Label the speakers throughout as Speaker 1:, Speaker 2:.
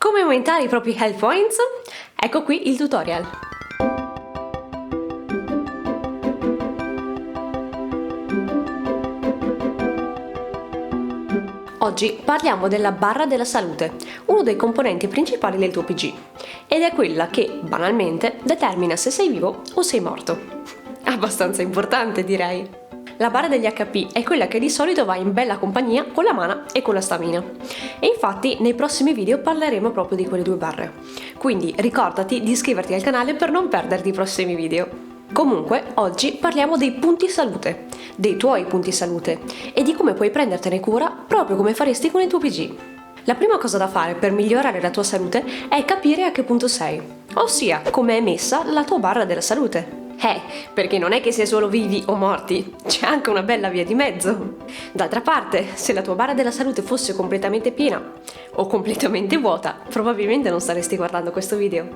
Speaker 1: Come aumentare i propri health points? Ecco qui il tutorial. Oggi parliamo della barra della salute, uno dei componenti principali del tuo PG, ed è quella che, banalmente, determina se sei vivo o sei morto. Abbastanza importante, direi. La barra degli HP è quella che di solito va in bella compagnia con la mana e con la stamina. E infatti nei prossimi video parleremo proprio di quelle due barre. Quindi ricordati di iscriverti al canale per non perderti i prossimi video. Comunque, oggi parliamo dei punti salute, dei tuoi punti salute e di come puoi prendertene cura proprio come faresti con il tuo PG. La prima cosa da fare per migliorare la tua salute è capire a che punto sei, ossia come è messa la tua barra della salute. Perché non è che sei solo vivi o morti, c'è anche una bella via di mezzo. D'altra parte, se la tua barra della salute fosse completamente piena o completamente vuota, probabilmente non staresti guardando questo video.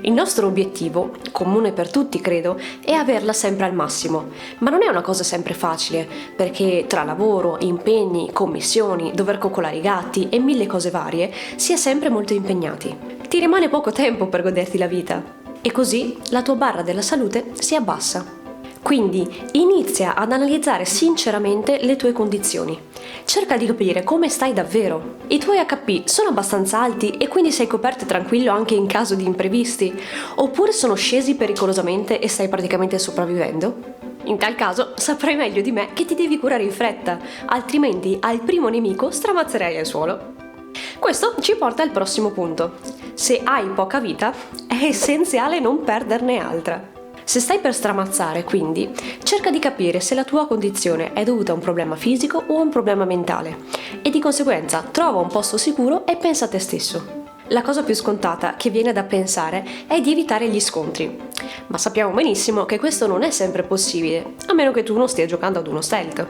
Speaker 1: Il nostro obiettivo, comune per tutti credo, è averla sempre al massimo, ma non è una cosa sempre facile, perché tra lavoro, impegni, commissioni, dover coccolare i gatti e mille cose varie, si è sempre molto impegnati. Ti rimane poco tempo per goderti la vita. E così la tua barra della salute si abbassa. Quindi inizia ad analizzare sinceramente le tue condizioni. Cerca di capire come stai davvero. I tuoi HP sono abbastanza alti e quindi sei coperto e tranquillo anche in caso di imprevisti? Oppure sono scesi pericolosamente e stai praticamente sopravvivendo? In tal caso saprai meglio di me che ti devi curare in fretta, altrimenti al primo nemico stramazzerai al suolo. Questo ci porta al prossimo punto. Se hai poca vita, è essenziale non perderne altra. Se stai per stramazzare, quindi, cerca di capire se la tua condizione è dovuta a un problema fisico o a un problema mentale e di conseguenza trova un posto sicuro e pensa a te stesso. La cosa più scontata che viene da pensare è di evitare gli scontri, ma sappiamo benissimo che questo non è sempre possibile, a meno che tu non stia giocando ad uno stealth.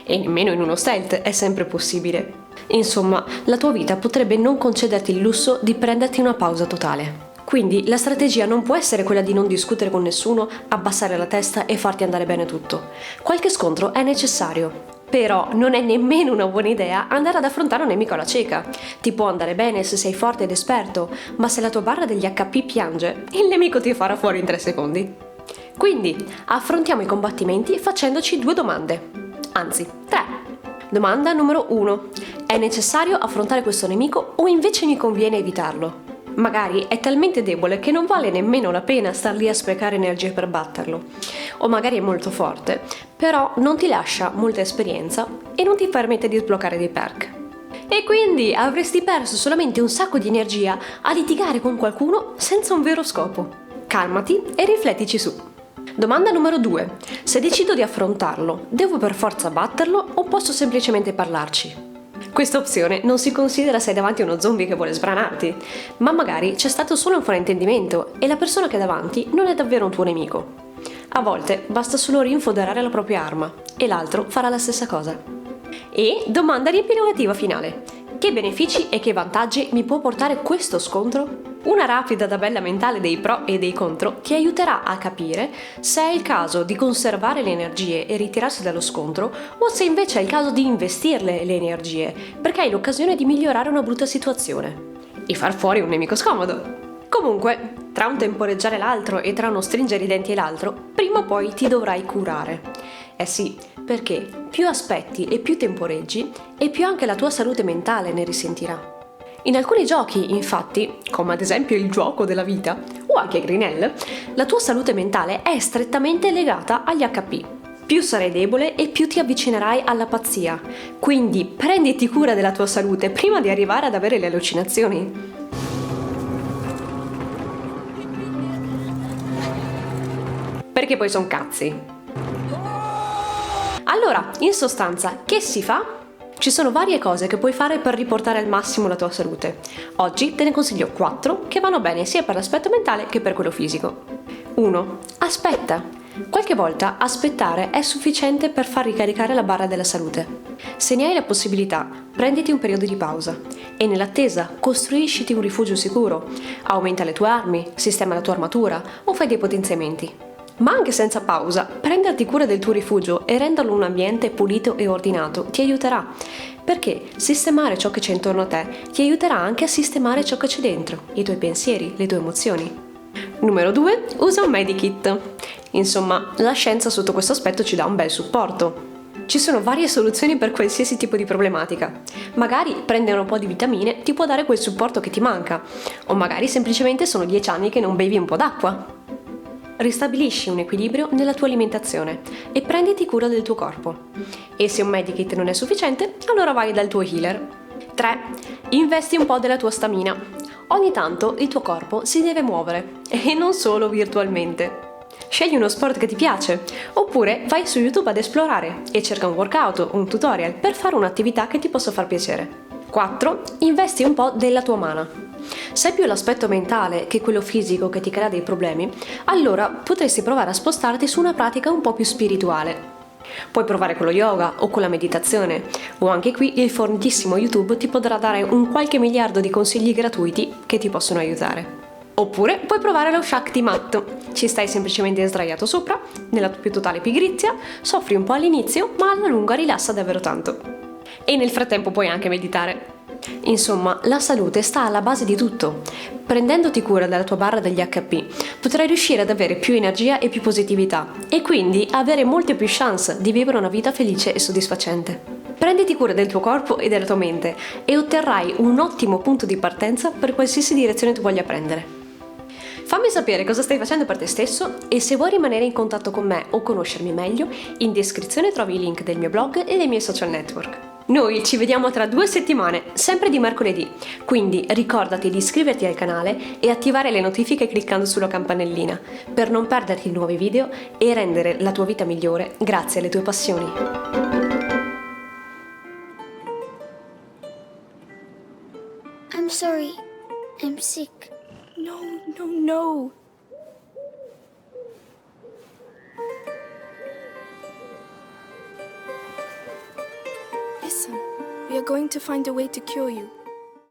Speaker 1: E nemmeno in uno stealth è sempre possibile. Insomma, la tua vita potrebbe non concederti il lusso di prenderti una pausa totale. Quindi la strategia non può essere quella di non discutere con nessuno, abbassare la testa e farti andare bene tutto. Qualche scontro è necessario. Però non è nemmeno una buona idea andare ad affrontare un nemico alla cieca. Ti può andare bene se sei forte ed esperto, ma se la tua barra degli HP piange, il nemico ti farà fuori in 3 secondi. Quindi affrontiamo i combattimenti facendoci 2 domande. Anzi, 3. Domanda numero 1. È necessario affrontare questo nemico o invece mi conviene evitarlo? Magari è talmente debole che non vale nemmeno la pena star lì a sprecare energie per batterlo. O magari è molto forte, però non ti lascia molta esperienza e non ti permette di sbloccare dei perk. E quindi avresti perso solamente un sacco di energia a litigare con qualcuno senza un vero scopo. Calmati e riflettici su. Domanda numero 2. Se decido di affrontarlo, devo per forza batterlo o posso semplicemente parlarci? Questa opzione non si considera se hai davanti uno zombie che vuole sbranarti, ma magari c'è stato solo un fraintendimento e la persona che è davanti non è davvero un tuo nemico. A volte basta solo rinfoderare la propria arma e l'altro farà la stessa cosa. E domanda riepilogativa finale. Che benefici e che vantaggi mi può portare questo scontro? Una rapida tabella mentale dei pro e dei contro ti aiuterà a capire se è il caso di conservare le energie e ritirarsi dallo scontro o se invece è il caso di investirle le energie perché hai l'occasione di migliorare una brutta situazione e far fuori un nemico scomodo. Comunque, tra un temporeggiare l'altro e tra uno stringere i denti e l'altro, prima o poi ti dovrai curare. Eh sì, perché più aspetti e più temporeggi e più anche la tua salute mentale ne risentirà. In alcuni giochi, infatti, come ad esempio il gioco della vita o anche Greenhell, la tua salute mentale è strettamente legata agli HP. Più sarai debole e più ti avvicinerai alla pazzia. Quindi prenditi cura della tua salute prima di arrivare ad avere le allucinazioni. Perché poi son cazzi. Allora, in sostanza, che si fa? Ci sono varie cose che puoi fare per riportare al massimo la tua salute. Oggi te ne consiglio 4 che vanno bene sia per l'aspetto mentale che per quello fisico. 1. Aspetta. Qualche volta aspettare è sufficiente per far ricaricare la barra della salute. Se ne hai la possibilità, prenditi un periodo di pausa e nell'attesa costruisciti un rifugio sicuro, aumenta le tue armi, sistema la tua armatura o fai dei potenziamenti. Ma anche senza pausa, prenderti cura del tuo rifugio e renderlo un ambiente pulito e ordinato ti aiuterà, perché sistemare ciò che c'è intorno a te ti aiuterà anche a sistemare ciò che c'è dentro, i tuoi pensieri, le tue emozioni. Numero 2. Usa un medikit. Insomma, la scienza sotto questo aspetto ci dà un bel supporto. Ci sono varie soluzioni per qualsiasi tipo di problematica. Magari prendere un po' di vitamine ti può dare quel supporto che ti manca, o magari semplicemente sono 10 anni che non bevi un po' d'acqua. Ristabilisci un equilibrio nella tua alimentazione e prenditi cura del tuo corpo. E se un medikit non è sufficiente, allora vai dal tuo healer. 3. Investi un po' della tua stamina. Ogni tanto il tuo corpo si deve muovere, e non solo virtualmente. Scegli uno sport che ti piace, oppure vai su YouTube ad esplorare e cerca un workout o un tutorial per fare un'attività che ti possa far piacere. 4. Investi un po' della tua mana. Se è più l'aspetto mentale che quello fisico che ti crea dei problemi, allora potresti provare a spostarti su una pratica un po' più spirituale. Puoi provare con lo yoga o con la meditazione, o anche qui il fornitissimo YouTube ti potrà dare un qualche miliardo di consigli gratuiti che ti possono aiutare. Oppure puoi provare lo Shakti Mat. Ci stai semplicemente sdraiato sopra, nella più totale pigrizia, soffri un po' all'inizio, ma alla lunga rilassa davvero tanto. E nel frattempo puoi anche meditare. Insomma, la salute sta alla base di tutto. Prendendoti cura della tua barra degli HP, potrai riuscire ad avere più energia e più positività, e quindi avere molte più chance di vivere una vita felice e soddisfacente. Prenditi cura del tuo corpo e della tua mente e otterrai un ottimo punto di partenza per qualsiasi direzione tu voglia prendere. Fammi sapere cosa stai facendo per te stesso, e se vuoi rimanere in contatto con me o conoscermi meglio, in descrizione trovi i link del mio blog e dei miei social network. Noi ci vediamo tra 2 settimane, sempre di mercoledì, quindi ricordati di iscriverti al canale e attivare le notifiche cliccando sulla campanellina, per non perderti i nuovi video e rendere la tua vita migliore grazie alle tue passioni.
Speaker 2: I'm sorry. I'm sick.
Speaker 3: No, no, no. Listen, we are going to find a way to cure you.